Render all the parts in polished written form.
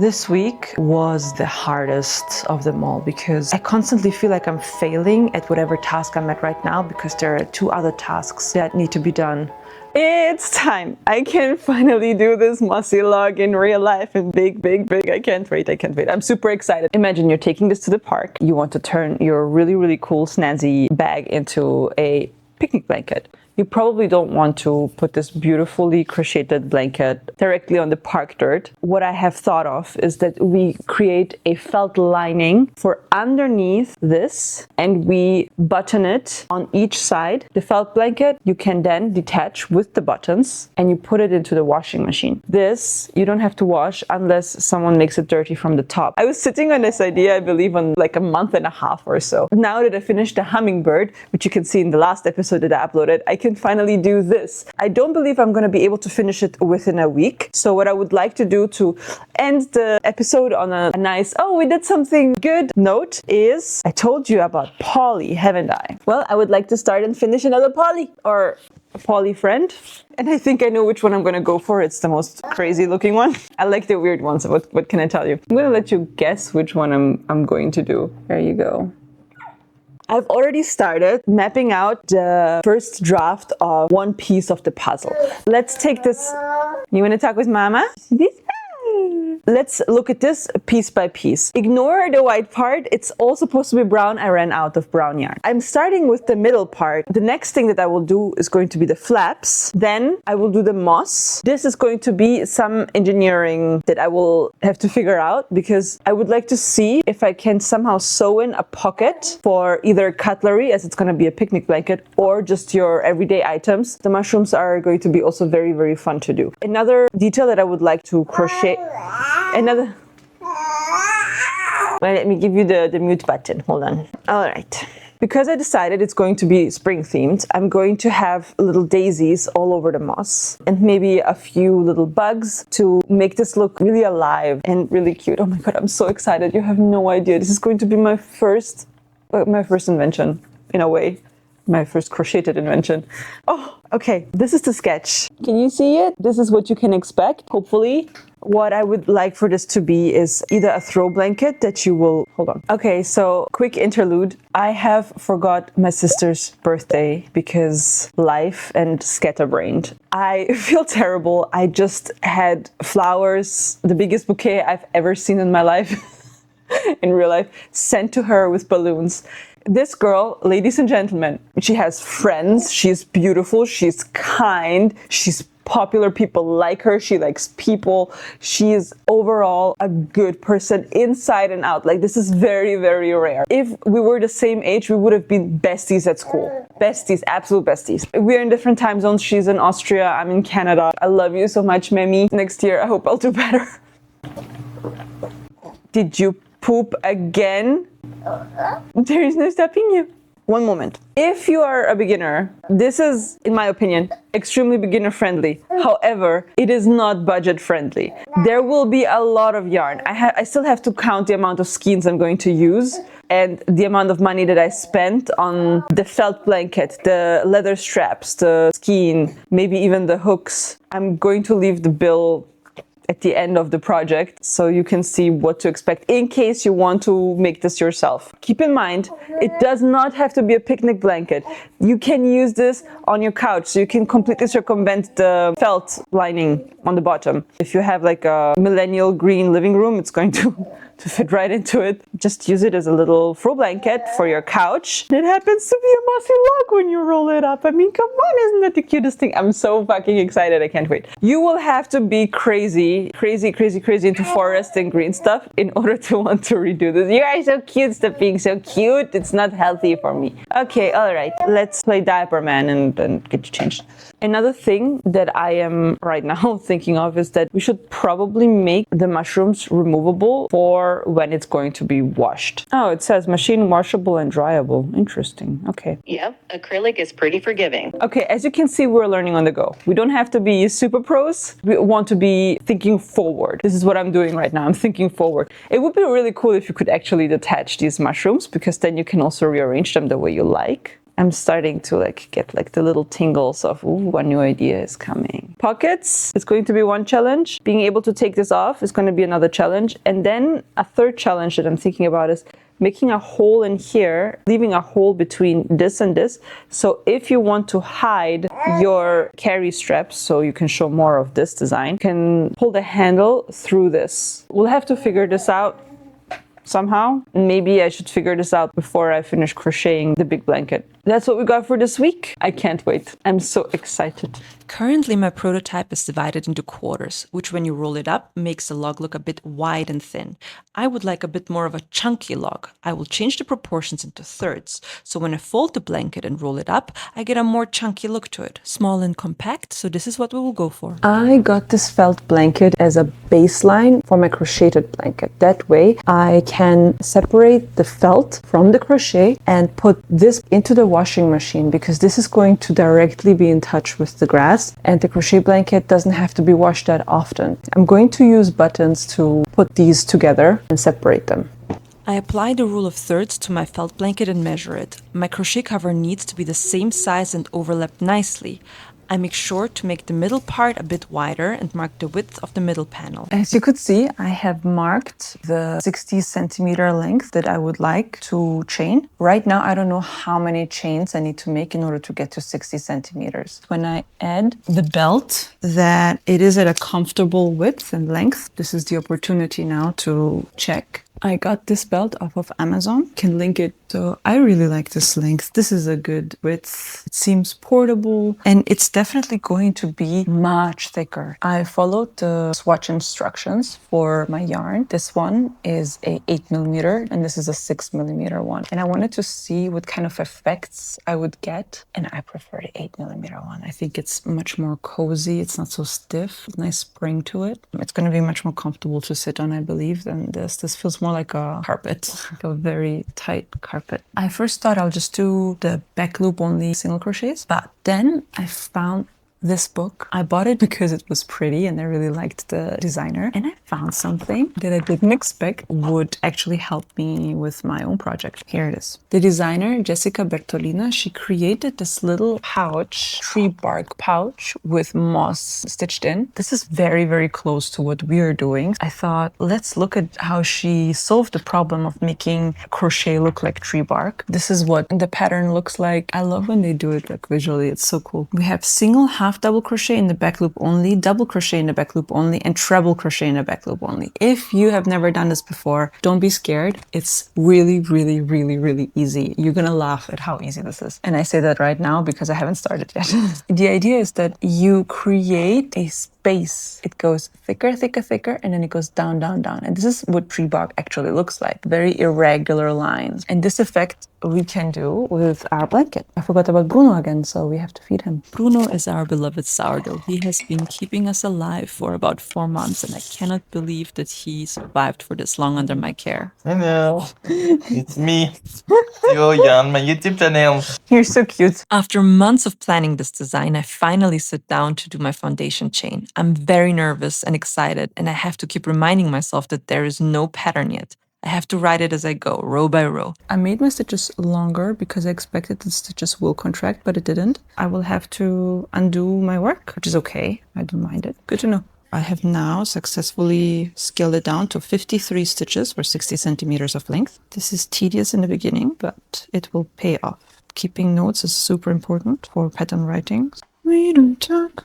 This week was the hardest of them all because I constantly feel like I'm failing at whatever task I'm at right now because there are 2 other tasks that need to be done. It's time! I can finally do this mossy log in real life and big. I can't wait. I'm super excited. Imagine you're taking this to the park. You want to turn your really cool snazzy bag into a picnic blanket. You probably don't want to put this beautifully crocheted blanket directly on the park dirt. What I have thought of is that we create a felt lining for underneath this and we button it on each side. The felt blanket you can then detach with the buttons and you put it into the washing machine. This you don't have to wash unless someone makes it dirty from the top. I was sitting on this idea, I believe, on like a month and a half or so. Now that I finished the hummingbird, which you can see in the last episode that I uploaded, I can finally do this. I don't believe I'm going to be able to finish it within a week. So what I would like to do to end the episode on a nice, oh, we did something good note is, I told you about Polly, haven't I? Well, I would like to start and finish another Polly or a Polly friend. And I think I know which one I'm going to go for. It's the most crazy looking one. I like the weird ones. What can I tell you? I'm going to let you guess which one I'm going to do. There you go. I've already started mapping out the first draft of one piece of the puzzle. Let's take this. You want to talk with Mama? Let's look at this piece by piece. Ignore the white part. It's all supposed to be brown. I ran out of brown yarn. I'm starting with the middle part. The next thing that I will do is going to be the flaps. Then I will do the moss. This is going to be some engineering that I will have to figure out because I would like to see if I can somehow sew in a pocket for either cutlery, as it's going to be a picnic blanket, or just your everyday items. The mushrooms are going to be also very fun to do. Another detail that I would like to crochet. Well, let me give you the mute button. Hold on. All right. Because I decided it's going to be spring themed, I'm going to have little daisies all over the moss and maybe a few little bugs to make this look really alive and really cute. Oh my God, I'm so excited. You have no idea. This is going to be my first invention in a way. My first crocheted invention. Oh, okay. This is the sketch. Can you see it? This is what you can expect, hopefully. What I would like for this to be is either a throw blanket that you will... Hold on. Okay, so quick interlude. I have forgot my sister's birthday because life and scatterbrained. I feel terrible. I just had flowers, the biggest bouquet I've ever seen in my life, in real life, sent to her with balloons. This girl, ladies and gentlemen, she has friends, she's beautiful, she's kind, she's popular, people like her, she likes people, she is overall a good person inside and out. Like, this is very rare. If we were the same age, we would have been besties at school. Besties, absolute besties. We're in different time zones. She's in Austria, I'm in Canada. I love you so much, Memi. Next year, I hope I'll do better. Did you poop again? There is no stopping you. One moment. If you are a beginner, this is, in my opinion, extremely beginner friendly. However, it is not budget friendly. There will be a lot of yarn. I still have to count the amount of skeins I'm going to use and the amount of money that I spent on the felt blanket, the leather straps, the skein, maybe even the hooks. I'm going to leave the bill at the end of the project so you can see what to expect in case you want to make this yourself. Keep in mind, it does not have to be a picnic blanket. You can use this on your couch, so you can completely circumvent the felt lining on the bottom. If you have like a millennial green living room, it's going to fit right into it. Just use it as a little throw blanket for your couch. It happens to be a mossy log when you roll it up. I mean, come on, isn't that the cutest thing? I'm so fucking excited, I can't wait. You will have to be crazy into forest and green stuff in order to want to redo this. You are so cute, stop being so cute. It's not healthy for me. Okay, all right, let's play Diaper Man and get you changed. Another thing that I am right now thinking of is that we should probably make the mushrooms removable for when it's going to be washed. Oh, it says machine washable and dryable. Interesting. Okay. Yep, acrylic is pretty forgiving. Okay, as you can see, we're learning on the go. We don't have to be super pros. We want to be thinking forward. This is what I'm doing right now. I'm thinking forward. It would be really cool if you could actually detach these mushrooms because then you can also rearrange them the way you like. I'm starting to like get like the little tingles of, ooh, a new idea is coming. Pockets, it's going to be one challenge. Being able to take this off is going to be another challenge. And then a third challenge that I'm thinking about is making a hole in here, leaving a hole between this and this. So if you want to hide your carry straps, so you can show more of this design, you can pull the handle through this. We'll have to figure this out somehow. Maybe I should figure this out before I finish crocheting the big blanket. That's what we got for this week. I can't wait. I'm so excited. Currently, my prototype is divided into quarters, which when you roll it up, makes the log look a bit wide and thin. I would like a bit more of a chunky log. I will change the proportions into thirds, so when I fold the blanket and roll it up, I get a more chunky look to it. Small and compact, so this is what we will go for. I got this felt blanket as a baseline for my crocheted blanket. That way, I can separate the felt from the crochet and put this into the washing machine, because this is going to directly be in touch with the grass, and the crochet blanket doesn't have to be washed that often. I'm going to use buttons to put these together and separate them. I apply the rule of thirds to my felt blanket and measure it. My crochet cover needs to be the same size and overlap nicely. I make sure to make the middle part a bit wider and mark the width of the middle panel. As you could see, I have marked the 60 centimeter length that I would like to chain. Right now, I don't know how many chains I need to make in order to get to 60 centimeters. When I add the belt, that it is at a comfortable width and length. This is the opportunity now to check. I got this belt off of Amazon. Can link it. So I really like this length. This is a good width. It seems portable, and it's definitely going to be much thicker. I followed the swatch instructions for my yarn. This one is a 8mm and this is a 6mm one. And I wanted to see what kind of effects I would get. And I prefer the 8mm one. I think it's much more cozy. It's not so stiff. Nice spring to it. It's going to be much more comfortable to sit on, I believe, than this. This feels more like a carpet, like a very tight carpet. I first thought I'll just do the back loop only single crochets, but then I found this book. I bought it because it was pretty and I really liked the designer, and I found something that I didn't expect would actually help me with my own project. Here it is. The designer, Jessica Bertolina, she created this little pouch, tree bark pouch with moss stitched in. This is very, very close to what we are doing. I thought, let's look at how she solved the problem of making crochet look like tree bark. This is what the pattern looks like. I love when they do it like visually. It's so cool. We have single half double crochet in the back loop only, double crochet in the back loop only, and treble crochet in the back loop only. If you have never done this before, don't be scared. It's really, really, really, really easy. You're gonna laugh at how easy this is. And I say that right now because I haven't started yet. The idea is that you create a space. It goes thicker, thicker, thicker, and then it goes down, down, down. And this is what tree bark actually looks like. Very irregular lines. And this effect we can do with our blanket. I forgot about Bruno again, so we have to feed him. Bruno is our beloved sourdough. He has been keeping us alive for about 4 months, and I cannot believe that he survived for this long under my care. Hello, it's me, Julian, my YouTube channel. You're so cute. After months of planning this design, I finally sit down to do my foundation chain. I'm very nervous and excited, and I have to keep reminding myself that there is no pattern yet. I have to write it as I go, row by row. I made my stitches longer because I expected the stitches will contract, but it didn't. I will have to undo my work, which is okay. I don't mind it. Good to know. I have now successfully scaled it down to 53 stitches for 60 centimeters of length. This is tedious in the beginning, but it will pay off. Keeping notes is super important for pattern writing. We don't talk.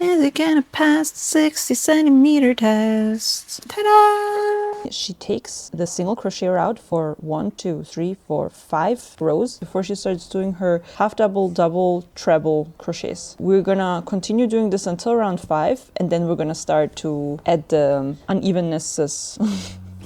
Is it gonna pass the 60 centimeter test? Ta-da! She takes the single crochet route for 1, 2, 3, 4, 5 rows before she starts doing her half double, double, treble crochets. We're gonna continue doing this until round 5, and then we're gonna start to add the unevennesses.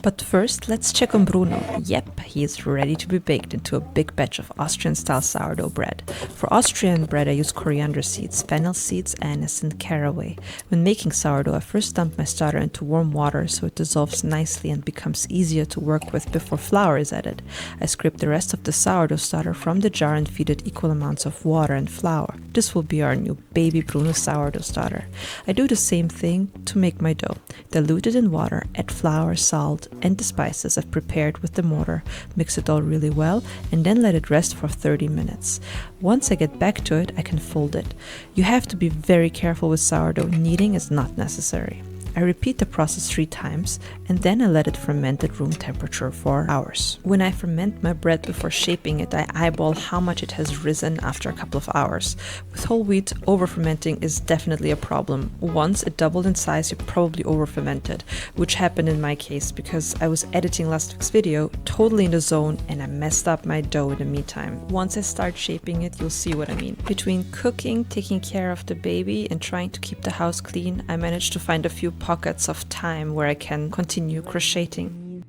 But first, let's check on Bruno. Yep, he is ready to be baked into a big batch of Austrian-style sourdough bread. For Austrian bread, I use coriander seeds, fennel seeds, anise, and caraway. When making sourdough, I first dump my starter into warm water so it dissolves nicely and becomes easier to work with before flour is added. I scrape the rest of the sourdough starter from the jar and feed it equal amounts of water and flour. This will be our new baby Bruno sourdough starter. I do the same thing to make my dough. Dilute it in water, add flour, salt, salt and the spices I've prepared with the mortar, mix it all really well, and then let it rest for 30 minutes. Once I get back to it, I can fold it. You have to be very careful with sourdough. Kneading is not necessary. I repeat the process 3 times and then I let it ferment at room temperature for hours. When I ferment my bread before shaping it, I eyeball how much it has risen after a couple of hours. With whole wheat, over-fermenting is definitely a problem. Once it doubled in size, you probably over-fermented, which happened in my case because I was editing last week's video, totally in the zone, and I messed up my dough in the meantime. Once I start shaping it, you'll see what I mean. Between cooking, taking care of the baby, and trying to keep the house clean, I managed to find a few pockets of time where I can continue crocheting.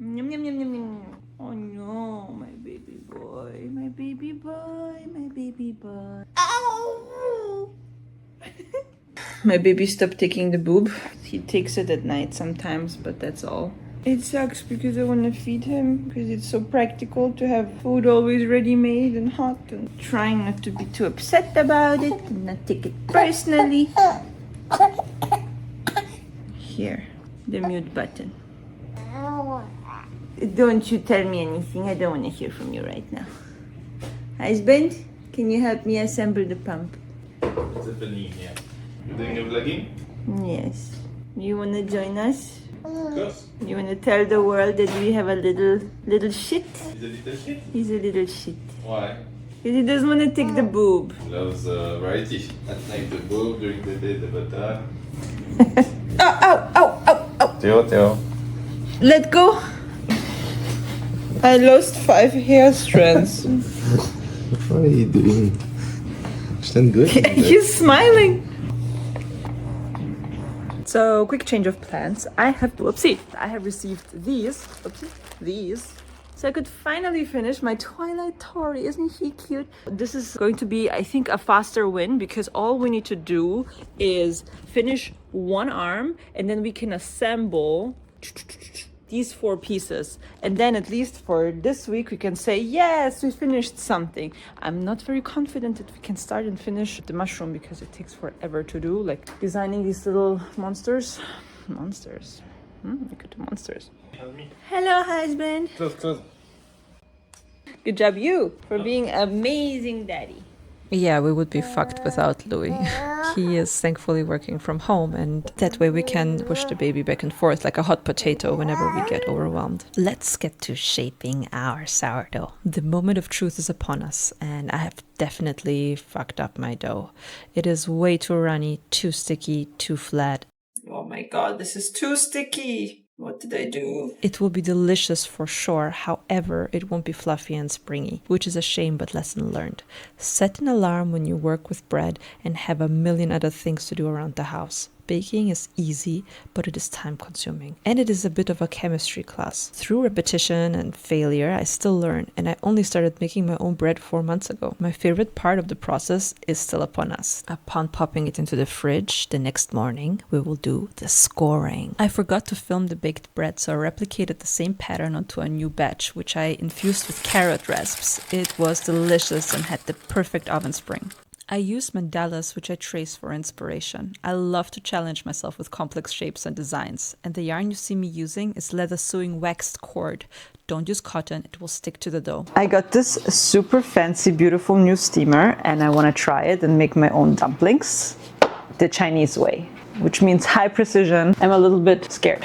Oh no, my baby boy, my baby boy, my baby boy. Ow! My baby stopped taking the boob. He takes it at night sometimes, but that's all. It sucks because I want to feed him, because it's so practical to have food always ready-made and hot, and trying not to be too upset about it and not take it personally. Here, the mute button. Don't you tell me anything. I don't want to hear from you right now. Husband, can you help me assemble the pump? What's happening here? You doing a vlogging? Yes. You want to join us? Of course. You want to tell the world that we have a little shit? He's a little shit. He's a little shit. Why? Because he doesn't want to take the boob. Loves variety. At night the boob, during the day the butter. Ow! Theo. Let go. I lost 5 hair strands. What are you doing? Stand good. He's smiling. So, quick change of plans. I have received these. So I could finally finish my Twilight Tory. Isn't he cute? This is going to be, I think, a faster win because all we need to do is finish one arm and then we can assemble these 4 pieces. And then at least for this week, we can say, yes, we finished something. I'm not very confident that we can start and finish the mushroom because it takes forever to do, like designing these little monsters. We could do monsters. Hello, husband. Close. Good job, you, for being amazing daddy. Yeah, we would be fucked without Louis. He is thankfully working from home, and that way we can push the baby back and forth like a hot potato whenever we get overwhelmed. Let's get to shaping our sourdough. The moment of truth is upon us, and I have definitely fucked up my dough. It is way too runny, too sticky, too flat. Oh my god, this is too sticky. What did I do? It will be delicious for sure, however, it won't be fluffy and springy, which is a shame but lesson learned. Set an alarm when you work with bread and have a million other things to do around the house. Baking is easy, but it is time consuming. And it is a bit of a chemistry class. Through repetition and failure, I still learn, and I only started making my own bread 4 months ago. My favorite part of the process is still upon us. Upon popping it into the fridge, the next morning, we will do the scoring. I forgot to film the baked bread, so I replicated the same pattern onto a new batch, which I infused with carrot rasps. It was delicious and had the perfect oven spring. I use mandalas, which I trace for inspiration. I love to challenge myself with complex shapes and designs. And the yarn you see me using is leather sewing waxed cord. Don't use cotton, it will stick to the dough. I got this super fancy, beautiful new steamer, and I want to try it and make my own dumplings the Chinese way, which means high precision. I'm a little bit scared.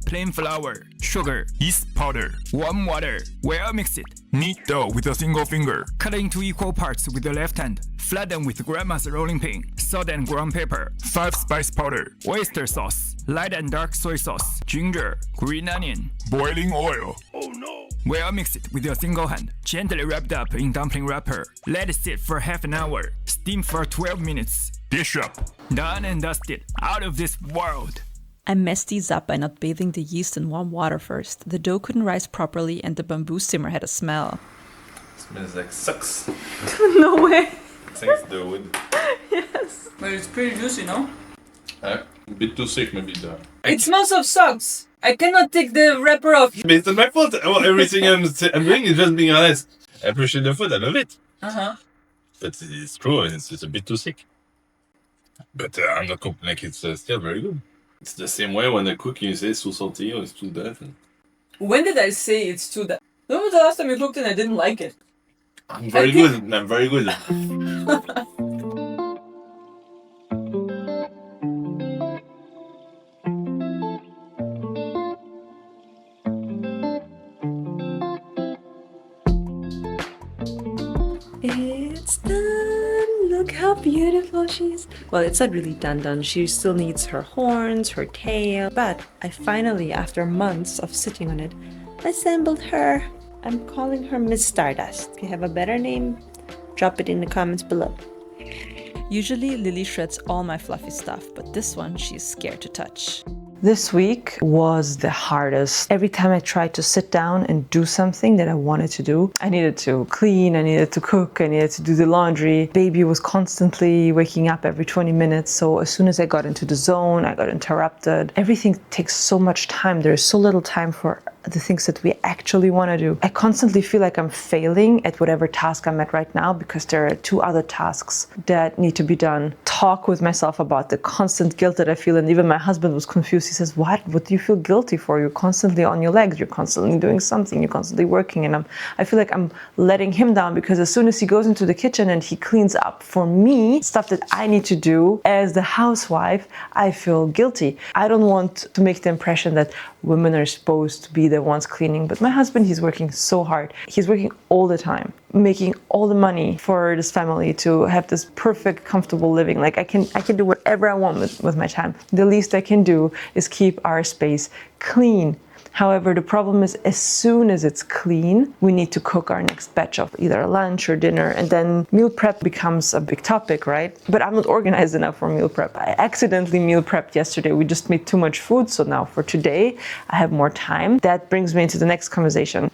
Plain flour, sugar, yeast powder, warm water. Well mix it. Knead dough with a single finger. Cut into equal parts with the left hand. Flatten with grandma's rolling pin. Salt and ground pepper. 5 spice powder. Oyster sauce. Light and dark soy sauce. Ginger. Green onion. Boiling oil. Oh no! Well mix it with your single hand. Gently wrapped up in dumpling wrapper. Let it sit for half an hour. Steam for 12 minutes. Dish up. Done and dusted. Out of this world. I messed these up by not bathing the yeast in warm water first. The dough couldn't rise properly and the bamboo simmer had a smell. Smells like sucks. No way. Thanks the wood. Yes. But it's pretty juicy, no? A bit too thick maybe though. It smells of socks. I cannot take the wrapper off. But it's not my fault. Everything I'm doing is just being honest. I appreciate the food, I love it. Uh-huh. But it's true, it's a bit too thick. But I'm not complaining, like it's still very good. It's the same way when I cook, you say it's too salty or it's too that. When did I say it's too that? When was the last time you cooked and I didn't like it? I'm very good. I'm very good. It's done! Look how beautiful she is. Well, it's not really done. She still needs her horns, her tail. But I finally, after months of sitting on it, assembled her. I'm calling her Miss Stardust. If you have a better name, drop it in the comments below. Usually Lily shreds all my fluffy stuff, but this one she's scared to touch. This week was the hardest. Every time I tried to sit down and do something that I wanted to do, I needed to clean, I needed to cook, I needed to do the laundry. Baby was constantly waking up every 20 minutes. So as soon as I got into the zone, I got interrupted. Everything takes so much time. There's so little time for the things that we actually want to do. I constantly feel like I'm failing at whatever task I'm at right now because there are 2 other tasks that need to be done. Talk with myself about the constant guilt that I feel, and even my husband was confused. He says, what do you feel guilty for? You're constantly on your legs, you're constantly doing something, you're constantly working. And I feel like I'm letting him down because as soon as he goes into the kitchen and he cleans up for me, stuff that I need to do as the housewife, I feel guilty. I don't want to make the impression that women are supposed to be the ones cleaning, but my husband, he's working so hard. He's working all the time, making all the money for this family to have this perfect, comfortable living. Like I can do whatever I want with my time. The least I can do is keep our space clean. However, the problem is as soon as it's clean, we need to cook our next batch of either lunch or dinner, and then meal prep becomes a big topic, right? But I'm not organized enough for meal prep. I accidentally meal prepped yesterday. We just made too much food, so now for today, I have more time. That brings me into the next conversation.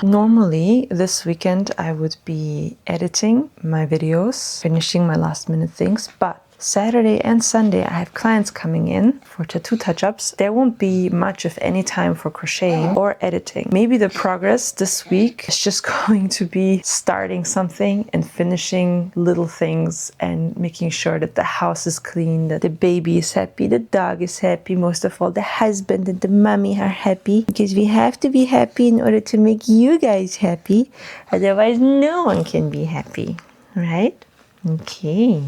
Normally, this weekend, I would be editing my videos, finishing my last minute things, but Saturday and Sunday, I have clients coming in for tattoo touch-ups. There won't be much of any time for crocheting or editing. Maybe the progress this week is just going to be starting something and finishing little things and making sure that the house is clean, that the baby is happy, the dog is happy, most of all, the husband and the mommy are happy, because we have to be happy in order to make you guys happy. Otherwise, no one can be happy, right? Okay.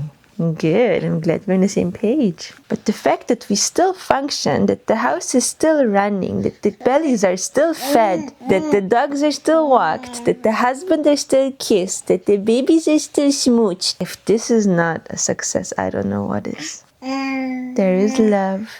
Good, I'm glad we're on the same page. But the fact that we still function, that the house is still running, that the bellies are still fed, that the dogs are still walked, that the husband are still kissed, that the babies are still smooched. If this is not a success, I don't know what is. There is love.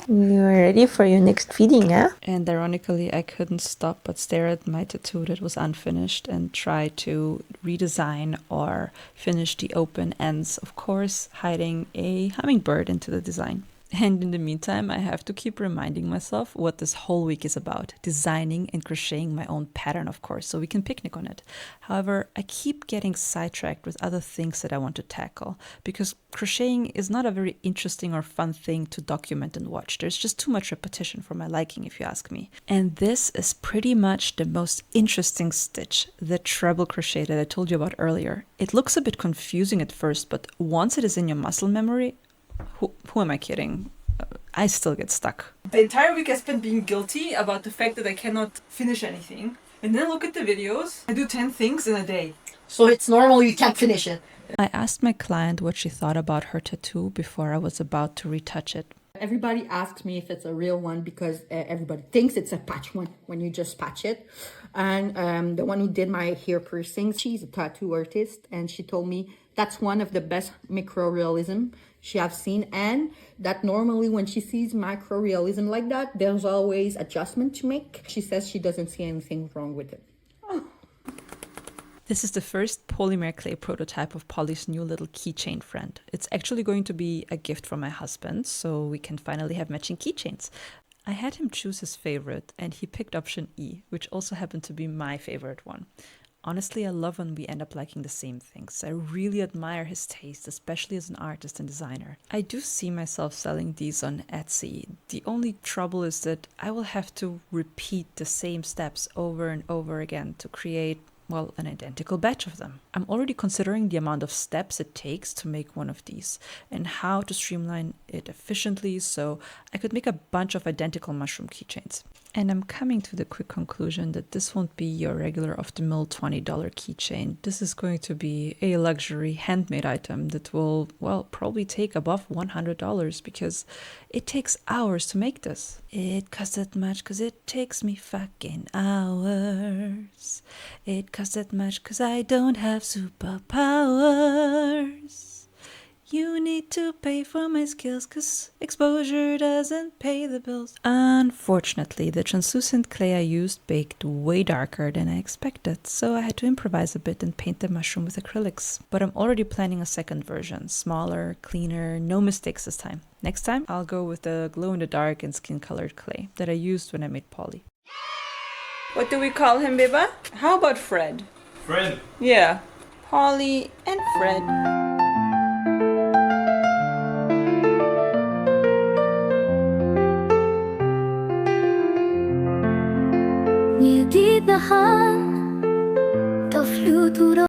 You are ready for your next feeding, huh? And ironically, I couldn't stop but stare at my tattoo that was unfinished and try to redesign or finish the open ends, of course, hiding a hummingbird into the design. And in the meantime, I have to keep reminding myself what this whole week is about. Designing and crocheting my own pattern, of course, so we can picnic on it. However, I keep getting sidetracked with other things that I want to tackle, because crocheting is not a very interesting or fun thing to document and watch. There's just too much repetition for my liking, if you ask me. And this is pretty much the most interesting stitch, the treble crochet that I told you about earlier. It looks a bit confusing at first, but once it is in your muscle memory, who am I kidding? I still get stuck. The entire week I spent being guilty about the fact that I cannot finish anything. And then look at the videos. I do 10 things in a day. So it's normal you can't finish it. I asked my client what she thought about her tattoo before I was about to retouch it. Everybody asks me if it's a real one because everybody thinks it's a patch one when you just patch it. And the one who did my hair piercings, she's a tattoo artist, and she told me that's one of the best microrealism she have seen, and that normally when she sees microrealism like that, there's always adjustment to make. She says she doesn't see anything wrong with it. This is the first polymer clay prototype of Polly's new little keychain friend. It's actually going to be a gift from my husband, so we can finally have matching keychains. I had him choose his favorite, and he picked option E, which also happened to be my favorite one. Honestly, I love when we end up liking the same things. I really admire his taste, especially as an artist and designer. I do see myself selling these on Etsy. The only trouble is that I will have to repeat the same steps over and over again to create well, an identical batch of them. I'm already considering the amount of steps it takes to make one of these and how to streamline it efficiently so I could make a bunch of identical mushroom keychains. And I'm coming to the quick conclusion that this won't be your regular off-the-mill $20 keychain. This is going to be a luxury handmade item that will, well, probably take above $100 because it takes hours to make this. It costs that much because it takes me fucking hours. It costs that much because I don't have superpowers. You need to pay for my skills cause exposure doesn't pay the bills. Unfortunately, the translucent clay I used baked way darker than I expected, so I had to improvise a bit and paint the mushroom with acrylics. But I'm already planning a second version, smaller, cleaner, no mistakes this time. Next time, I'll go with the glow-in-the-dark and skin-colored clay that I used when I made Polly. What do we call him, Biba? How about Fred? Friend. Yeah. Polly and Fred. Nya di dahan, ta flutura